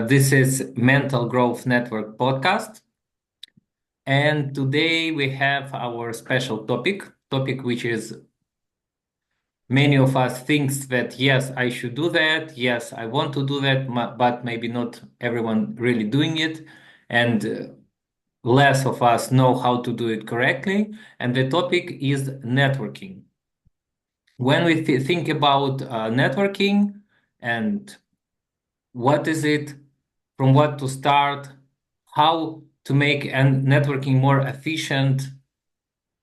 This is Mental Growth Network podcast. And today we have our special topic which is many of us thinks that, yes, I should do that. Yes, I want to do that, but maybe not everyone really doing it. And less of us know how to do it correctly. And the topic is networking. When we think about networking and what is it, from what to start, how to make networking more efficient,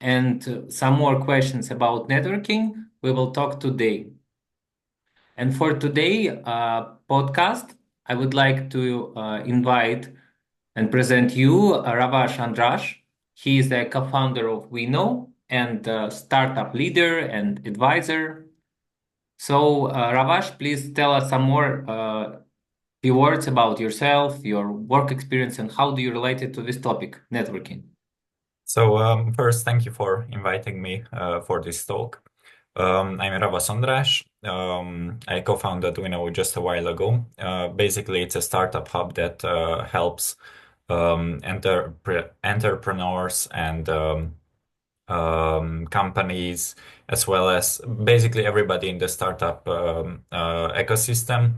and some more questions about networking, we will talk today. And for today podcast, I would like to invite and present you Ravasz András. He is the co-founder of Winno and startup leader and advisor. So, Ravasz, please tell us some more few words about yourself, your work experience, and how do you relate it to this topic, networking? So first, thank you for inviting me for this talk. I'm Ravasz András. I co-founded Winno just a while ago. Basically, it's a startup hub that helps entrepreneurs and companies, as well as basically everybody in the startup ecosystem,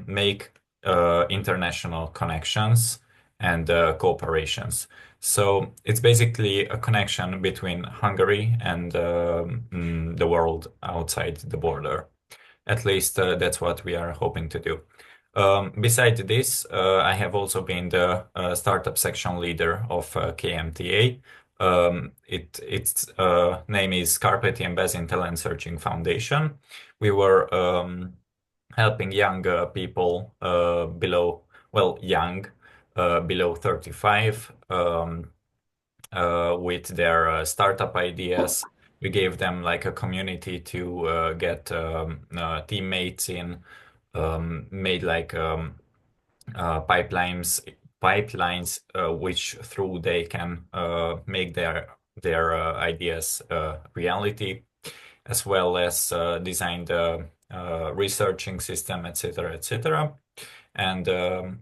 make international connections and cooperations. So it's basically a connection between Hungary and the world outside the border. At least that's what we are hoping to do. Besides this, I have also been the startup section leader of KMTA. Its name is Carpathian Basin Talent Searching Foundation. We were helping young people below 35 with their startup ideas. We gave them like a community to get teammates in, made like pipelines which through they can make their ideas reality, as well as designed a researching system, etc., etc. And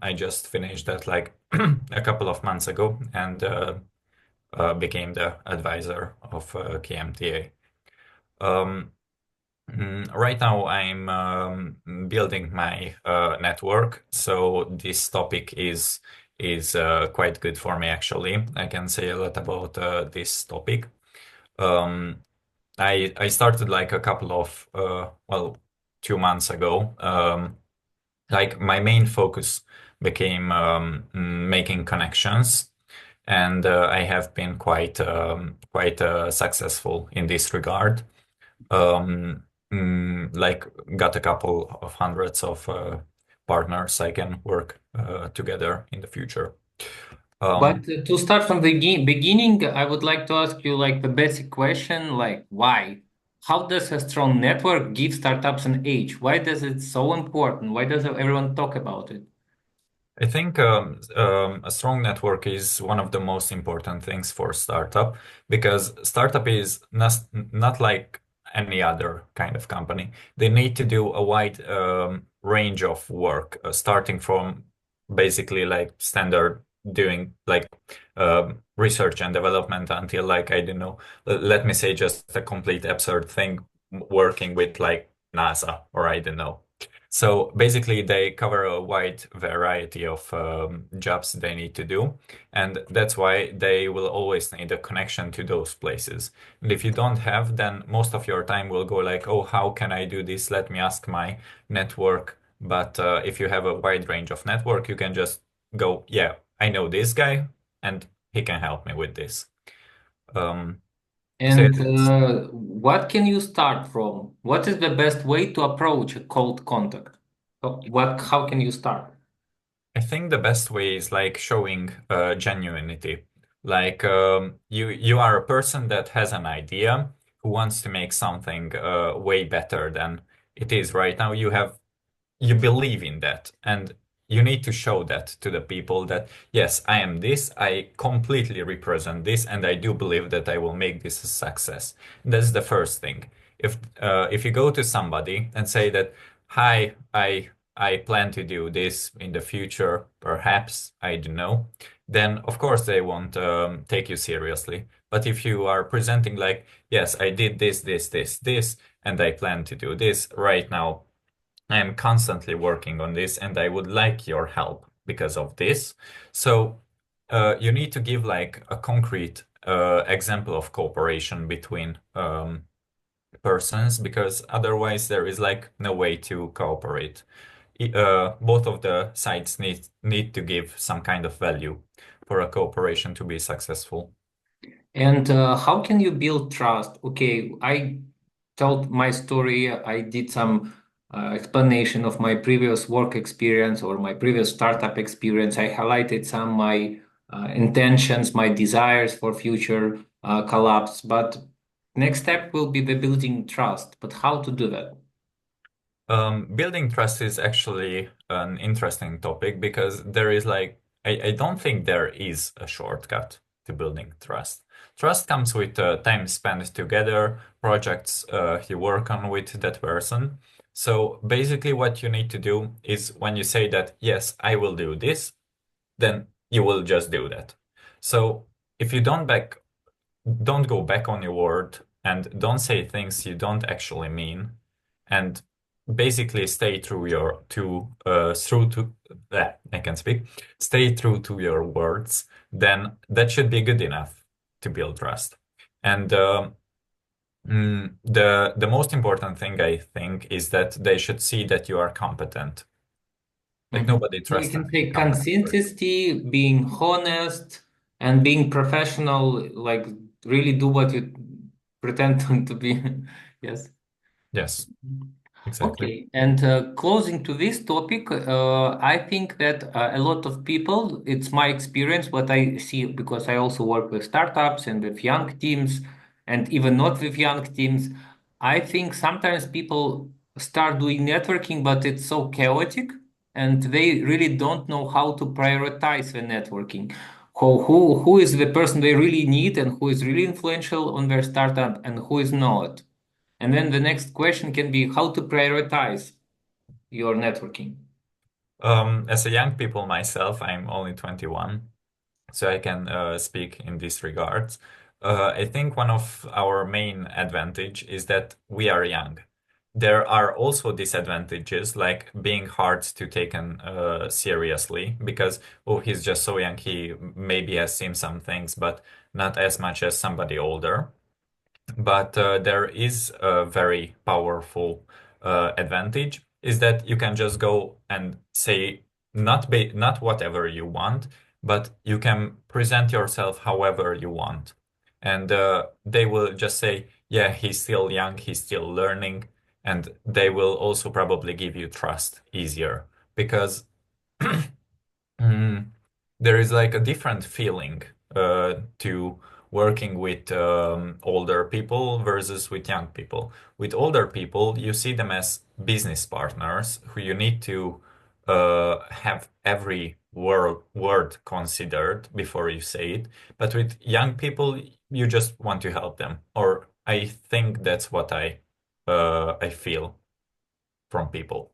I just finished that like a couple of months ago and became the advisor of KMTA. Right now, I'm building my network, so this topic is quite good for me actually. I can say a lot about this topic. I started like a couple of 2 months ago. Like my main focus became making connections, and I have been quite successful in this regard. Like got a couple of hundreds of partners I can work together in the future. But Um, to start from the beginning, I would like to ask you like the basic question, like why? How does a strong network give startups an edge? Why does it so important? Why does everyone talk about it? I think a strong network is one of the most important things for startup, because startup is not like any other kind of company. They need to do a wide range of work, starting from basically like standard doing like research and development until like, I don't know, let me say just a complete absurd thing, working with like NASA or I don't know. So basically, they cover a wide variety of jobs they need to do, and that's why they will always need a connection to those places. And if you don't have, then most of your time will go like, oh, how can I do this? Let me ask my network. But if you have a wide range of network, you can just go, yeah, I know this guy, and he can help me with this. Um, so And what can you start from? What is the best way to approach a cold contact? How can you start? I think the best way is like showing genuinity. Like you are a person that has an idea who wants to make something way better than it is right now. You believe in that, and you need to show that to the people that yes, I am this, I completely represent this, and I do believe that I will make this a success. That's the first thing. If you go to somebody and say that, hi, I plan to do this in the future, perhaps, I don't know, then of course they won't take you seriously. But if you are presenting like, yes, I did this, and I plan to do this right now, I am constantly working on this, and I would like your help because of this. So you need to give like a concrete example of cooperation between persons, because otherwise there is like no way to cooperate. Both of the sides need to give some kind of value for a cooperation to be successful. And how can you build trust? Okay, I told my story. I did some explanation of my previous work experience or my previous startup experience. I highlighted some of my intentions, my desires for future collabs. But next step will be the building trust. But how to do that? Building trust is actually an interesting topic because there is like, I don't think there is a shortcut to building trust. Trust comes with time spent together, projects you work on with that person. So basically, what you need to do is when you say that, yes, I will do this, then you will just do that. So if you don't go back on your word and don't say things you don't actually mean, and basically stay true your to through to I can speak, stay true to your words, then that should be good enough to build trust. And the most important thing I think is that they should see that you are competent. Like Mhm. nobody So we trusts an can say incompetent person. consistency, being honest, and being professional, like really do what you pretend to be. Yes. Yes, exactly. Okay, and closing to this topic, I think that a lot of people, it's my experience, what I see, because I also work with startups and with young teams, and even not with young teams. I think sometimes people start doing networking, but it's so chaotic, and they really don't know how to prioritize the networking. Who is the person they really need, and who is really influential on their startup, and who is not. And then the next question can be how to prioritize your networking. As a young people myself, I'm only 21, so I can speak in this regards. I think one of our main advantage is that we are young. There are also disadvantages, like being hard to taken seriously because, oh, he's just so young, he maybe has seen some things, but not as much as somebody older. But there is a very powerful advantage is that you can just go and say not whatever you want, but you can present yourself however you want. And they will just say, yeah, he's still young, he's still learning, and they will also probably give you trust easier because Mm, there is like a different feeling to working with older people versus with young people. With older people, you see them as business partners who you need to have every word considered before you say it. But with young people, you just want to help them. Or I think that's what I feel from people.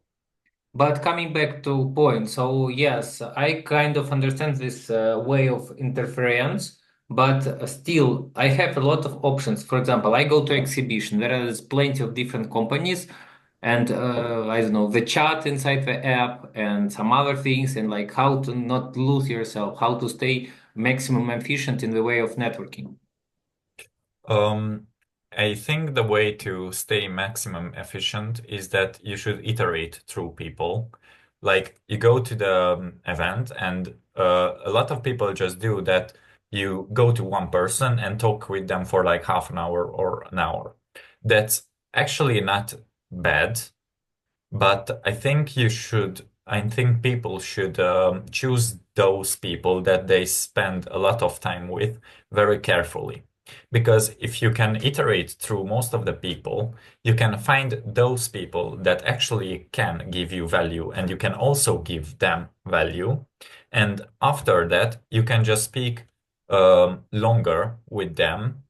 But coming back to point, so yes, I kind of understand this way of interference, but still, I have a lot of options. For example, I go to exhibition. There is plenty of different companies, and I don't know the chat inside the app and some other things, and like how to not lose yourself, how to stay maximum efficient in the way of networking. Um, I think the way to stay maximum efficient is that you should iterate through people. Like you go to the event, and a lot of people just do that. You go to one person and talk with them for like half an hour or an hour. That's actually not bad. But I think people should choose those people that they spend a lot of time with very carefully. Because if you can iterate through most of the people, you can find those people that actually can give you value and you can also give them value. And after that, you can just speak longer with them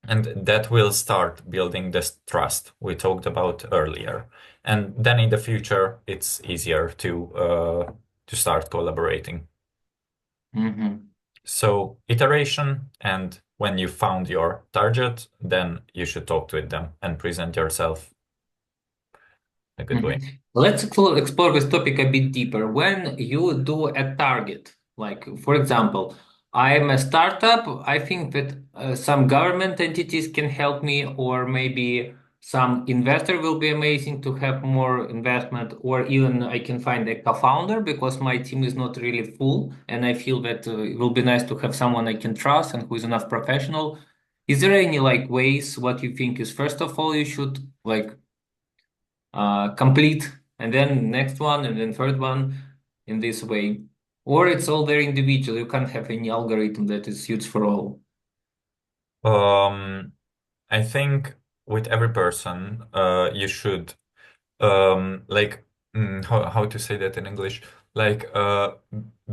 And that will start building this trust we talked about earlier. And then in the future, it's easier to start collaborating. Hmm. So iteration, and when you found your target, then you should talk with them and present yourself a good way. Let's explore this topic a bit deeper. When you do a target, like for example, I am a startup, I think that some government entities can help me, or maybe some investor will be amazing to have more investment, or even I can find a co-founder because my team is not really full, and I feel that it will be nice to have someone I can trust and who is enough professional. Is there any like ways what you think is first of all you should like complete, and then next one, and then third one in this way? Or it's all very individual. You can't have any algorithm that is suits for all. Um, I think with every person, you should like how to say that in English? Like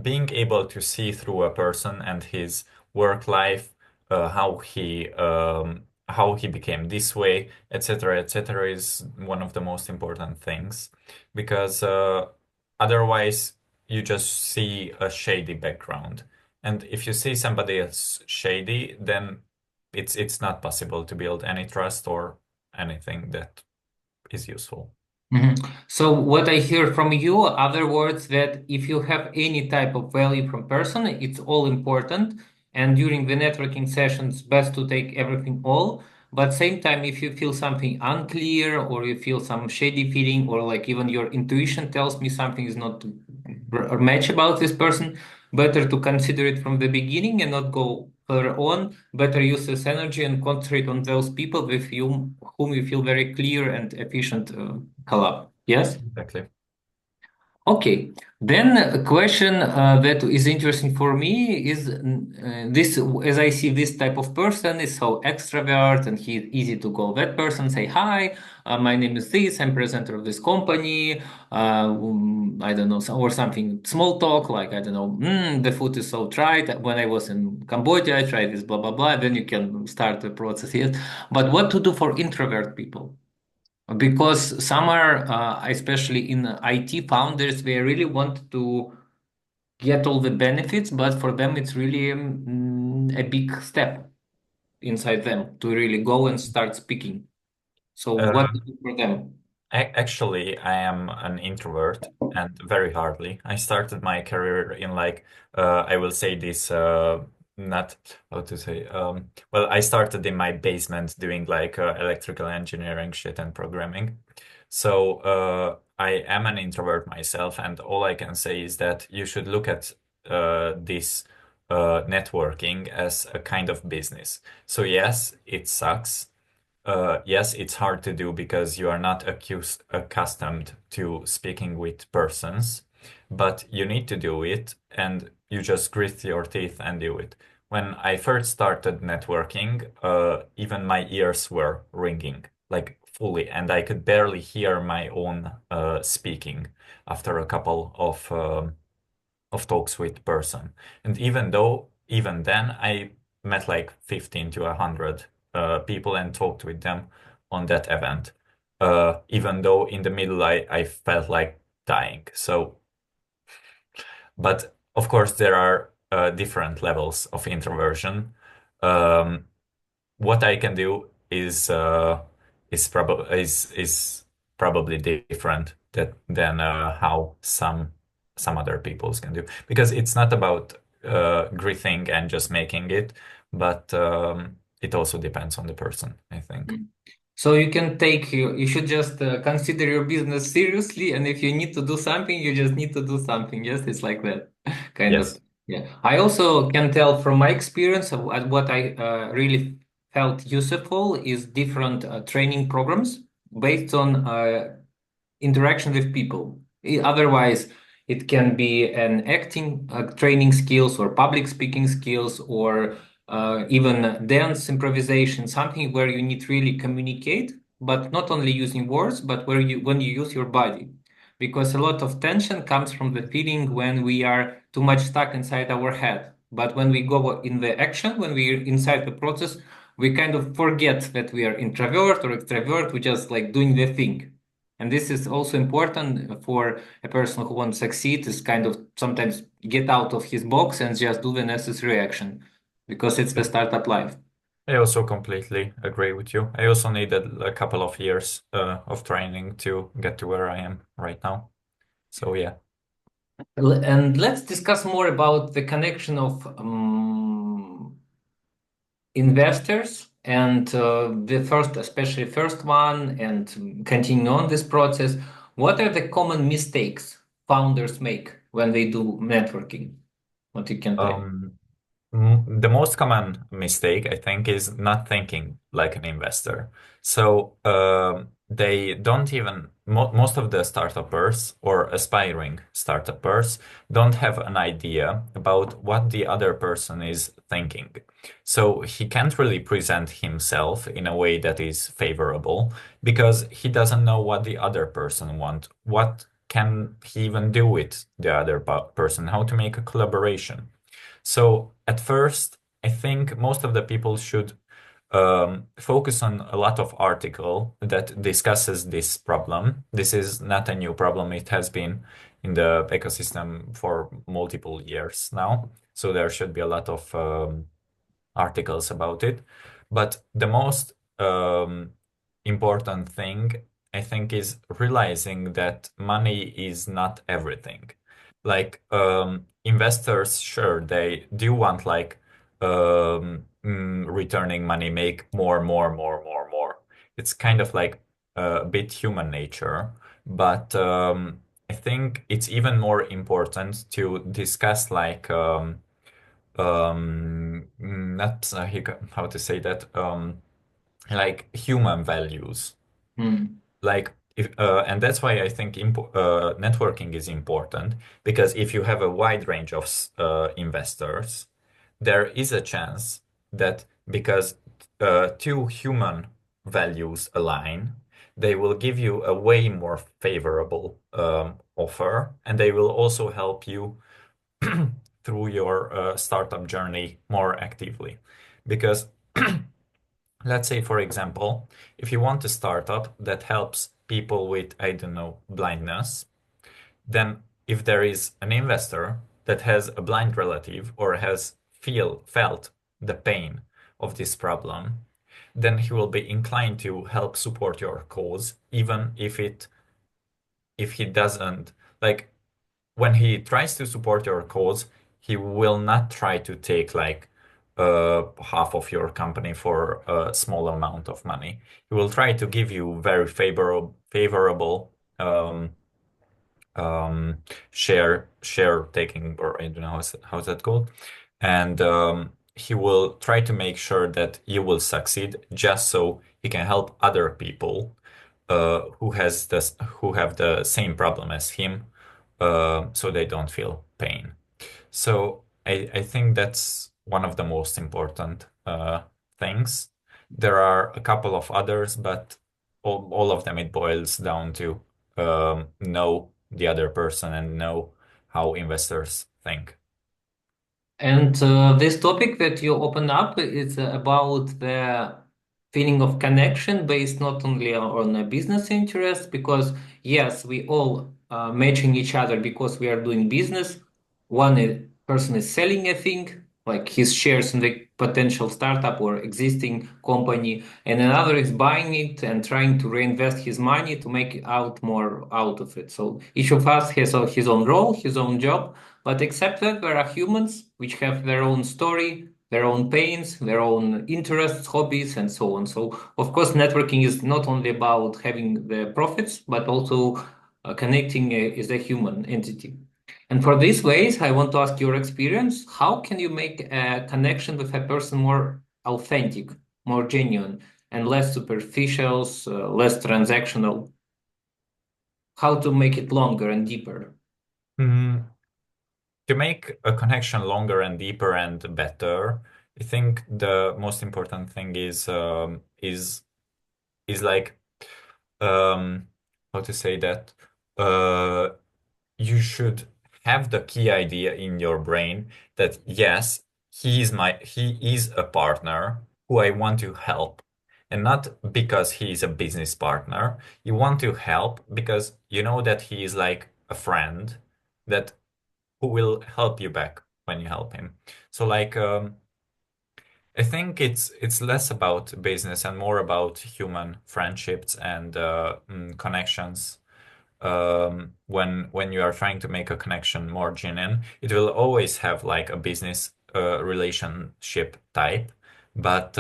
being able to see through a person and his work life, how he became this way, etc., etc., is one of the most important things because otherwise you just see a shady background. And if you see somebody else shady, then it's not possible to build any trust or anything that is useful. Mhm. So what I hear from you, other words, that if you have any type of value from person, it's all important. And during the networking sessions, best to take everything all. But same time, if you feel something unclear or you feel some shady feeling, or like even your intuition tells me something is not or match about this person, better to consider it from the beginning and not go further on. Better use this energy and concentrate on those people with you whom you feel very clear and efficient collab. Yes? Exactly. Okay, then a question that is interesting for me is this, as I see this type of person is so extrovert and he's easy to go. That person say, hi, my name is this, I'm presenter of this company, I don't know, or something, small talk, like, I don't know, the food is so tried. When I was in Cambodia, I tried this, blah, blah, blah. Then you can start the process. Yes. But what to do for introvert people? Because some are, especially in IT founders, they really want to get all the benefits, but for them, it's really a big step inside them to really go and start speaking. So, what to Um, do for them? Actually, I am an introvert and very hardly. I started my career in like I will say this not how to say well, I started in my basement doing like electrical engineering shit and programming. So I am an introvert myself, and all I can say is that you should look at this networking as a kind of business. So yes, it sucks. Yes, it's hard to do because you are not accustomed to speaking with persons, but you need to do it and you just grit your teeth and do it. When I first started networking, even my ears were ringing, like fully, and I could barely hear my own speaking after a couple of talks with person. And even then I met like 15 to 100 people and talked with them on that event. Even though in the middle I felt like dying. So, but of course there are different levels of introversion. Um, what I can do is probably different than how some other peoples can do because it's not about gritting and just making it, but it also depends on the person, I think. So you can take you should just consider your business seriously, and if you need to do something, you just need to do something. Yes, it's like that, kind of. Yes. Yeah. I also can tell from my experience of what I really felt useful is different training programs based on interaction with people. Otherwise, it can be an acting training skills or public speaking skills or even dance improvisation, something where you need really communicate, but not only using words, but where you when you use your body. Because a lot of tension comes from the feeling when we are too much stuck inside our head. But when we go in the action, when we're inside the process, we kind of forget that we are introvert or extrovert. We just like doing the thing. And this is also important for a person who wants to succeed, is kind of sometimes get out of his box and just do the necessary action because it's the startup life. I also completely agree with you. I also needed a couple of years of training to get to where I am right now. So yeah. And let's discuss more about the connection of investors and the first, especially first one, and continue on this process. What are the common mistakes founders make when they do networking? What you can tell? Um, the most common mistake, I think, is not thinking like an investor. So they don't even, most of the startuppers or aspiring startuppers don't have an idea about what the other person is thinking. So he can't really present himself in a way that is favorable because he doesn't know what the other person wants. What can he even do with the other person? How to make a collaboration? So at first, I think most of the people should focus on a lot of article that discusses this problem. This is not a new problem. It has been in the ecosystem for multiple years now. So there should be a lot of articles about it. But the most important thing, I think, is realizing that money is not everything. Like investors, sure, they do want like returning money, make more, more, more, more, more. It's kind of like a bit human nature, but I think it's even more important to discuss like not how to say that like human values, Hmm. like if and that's why I think networking is important, because if you have a wide range of investors, there is a chance that because two human values align, they will give you a way more favorable offer, and they will also help you through your startup journey more actively. Because let's say, for example, if you want a startup that helps people with, I don't know, blindness, then if there is an investor that has a blind relative or has felt the pain of this problem, then he will be inclined to help support your cause, even if he doesn't like when he tries to support your cause, he will not try to take like half of your company for a small amount of money. He will try to give you very favorable um, share taking, or I don't know how's that called, and he will try to make sure that you will succeed, just so he can help other people who have the same problem as him, so they don't feel pain. So I think that's one of the most important things. There are a couple of others, but all of them, it boils down to know the other person and know how investors think. And this topic that you open up is about the feeling of connection based not only on a business interest, because yes, we all matching each other because we are doing business. Person is selling a thing, like his shares in the potential startup or existing company, and another is buying it and trying to reinvest his money to make out more out of it. So each of us has his own role, his own job, but except that there are humans which have their own story, their own pains, their own interests, hobbies, and so on. So, of course, networking is not only about having the profits, but also connecting is a human entity. And for these ways, I want to ask your experience. How can you make a connection with a person more authentic, more genuine, and less superficial, less transactional? How to make it longer and deeper? Mm, to make a connection longer and deeper and better, I think the most important thing is like um, how to say that uh, you should have the key idea in your brain that yes, he is a partner, who I want to help. And not because he's a business partner. You want to help because you know that he is like a friend that who will help you back when you help him. So like I think it's less about business and more about human friendships and connections. When you are trying to make a connection more genuine, it will always have like a business relationship type, but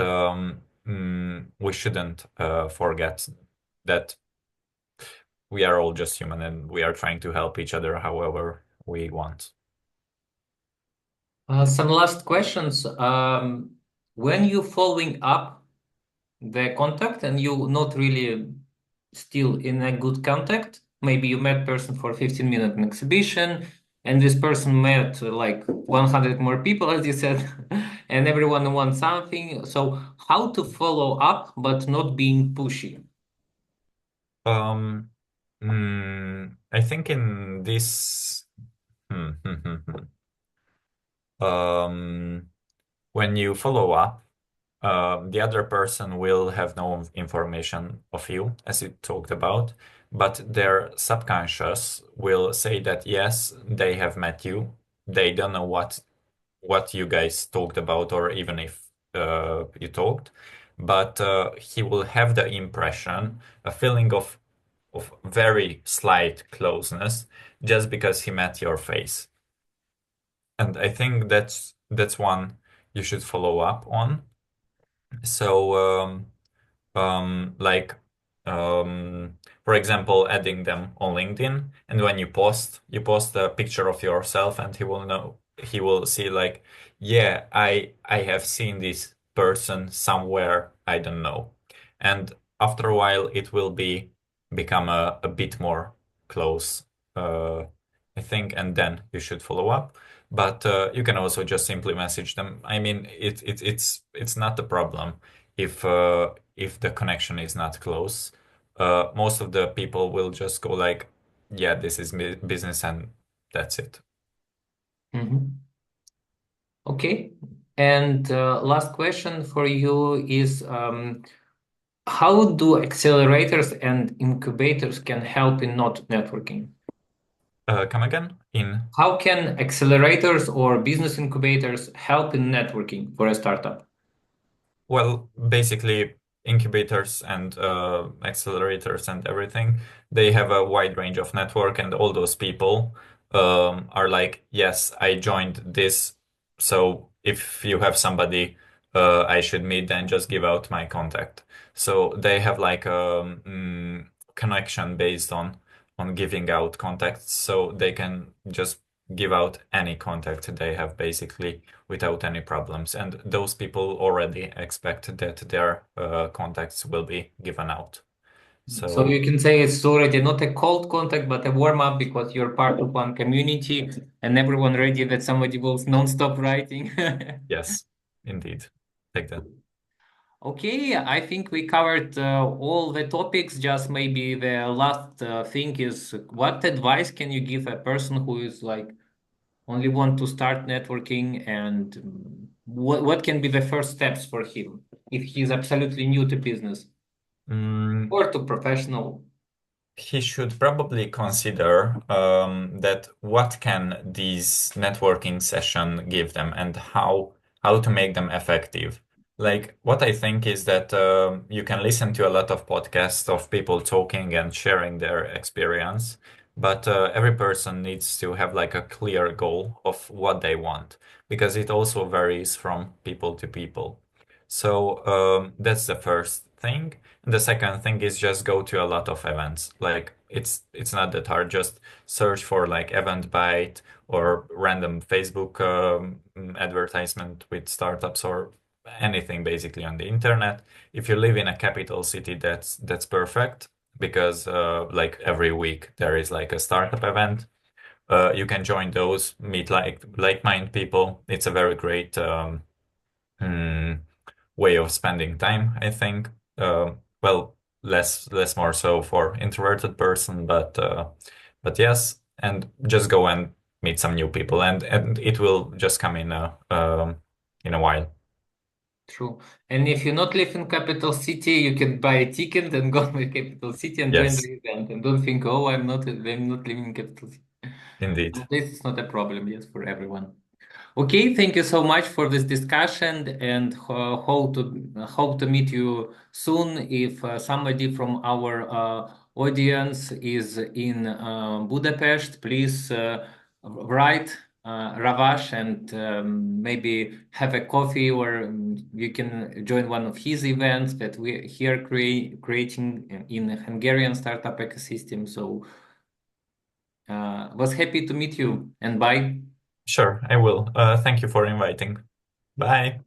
we shouldn't forget that we are all just human and we are trying to help each other however we want. Some last questions. When you following up the contact and you not really still in a good contact, maybe you met person for 15 minutes in exhibition, and this person met like 100 more people, as you said, and everyone wants something. So how to follow up but not being pushy? Um, I think in this, um, when you follow up, the other person will have no information of you, as you talked about, but their subconscious will say that yes, they have met you. They don't know what you guys talked about, or even if you talked, but he will have the impression, a feeling of very slight closeness, just because he met your face. And I think that's one you should follow up on. So, like, um, for example, adding them on LinkedIn, and when you post a picture of yourself, and he will see like, yeah, I have seen this person somewhere, I don't know. And after a while, it will become a bit more close, uh, I think, and then you should follow up. But you can also just simply message them. I mean, it's not a problem if the connection is not close. Most of the people will just go like, yeah, this is business, and that's it. Mhm. Okay. And last question for you is how do accelerators and incubators can help in not networking? Come again? In How can accelerators or business incubators help in networking for a startup? Well, basically, incubators and accelerators and everything, they have a wide range of network, and all those people are like, yes, I joined this. So if you have somebody I should meet, then just give out my contact. So they have like a connection based on giving out contacts, so they can just give out any contact they have basically without any problems. And those people already expect that their contacts will be given out. So So you can say it's already not a cold contact, but a warm up because you're part of one community and everyone ready that somebody will non-stop writing. yes, indeed, like that. Okay, I think we covered all the topics. Just maybe the last thing is what advice can you give a person who is like only want to start networking and what can be the first steps for him if he's absolutely new to business Mm, or to professional? he should probably consider that what can these networking session give them, and how to make them effective. Like what I think is that you can listen to a lot of podcasts of people talking and sharing their experience, but every person needs to have like a clear goal of what they want, because it also varies from people to people. So that's the first thing. The second thing is just go to a lot of events. Like it's not that hard. Just search for like Eventbrite or random Facebook advertisement with startups or anything basically on the internet. If you live in a capital city, that's perfect, because like every week there is like a startup event. You can join those, meet like-minded people. It's a very great hmm, way of spending time, I think. Well, less more so for introverted person, but yes, and just go and meet some new people, and it will just come in a while. True. And if you not live in capital city, you can buy a ticket and go to the capital city and join Yes, the event. And don't think, oh, I'm not living in capital city. indeed. This is not a problem, yes, for everyone. Okay, thank you so much for this discussion, and hope to meet you soon. If somebody from our audience is in Budapest, please write Ravash and maybe have a coffee, or you can join one of his events that we here creating in a Hungarian startup ecosystem. So was happy to meet you, and bye. Sure, I will. Thank you for inviting. Bye.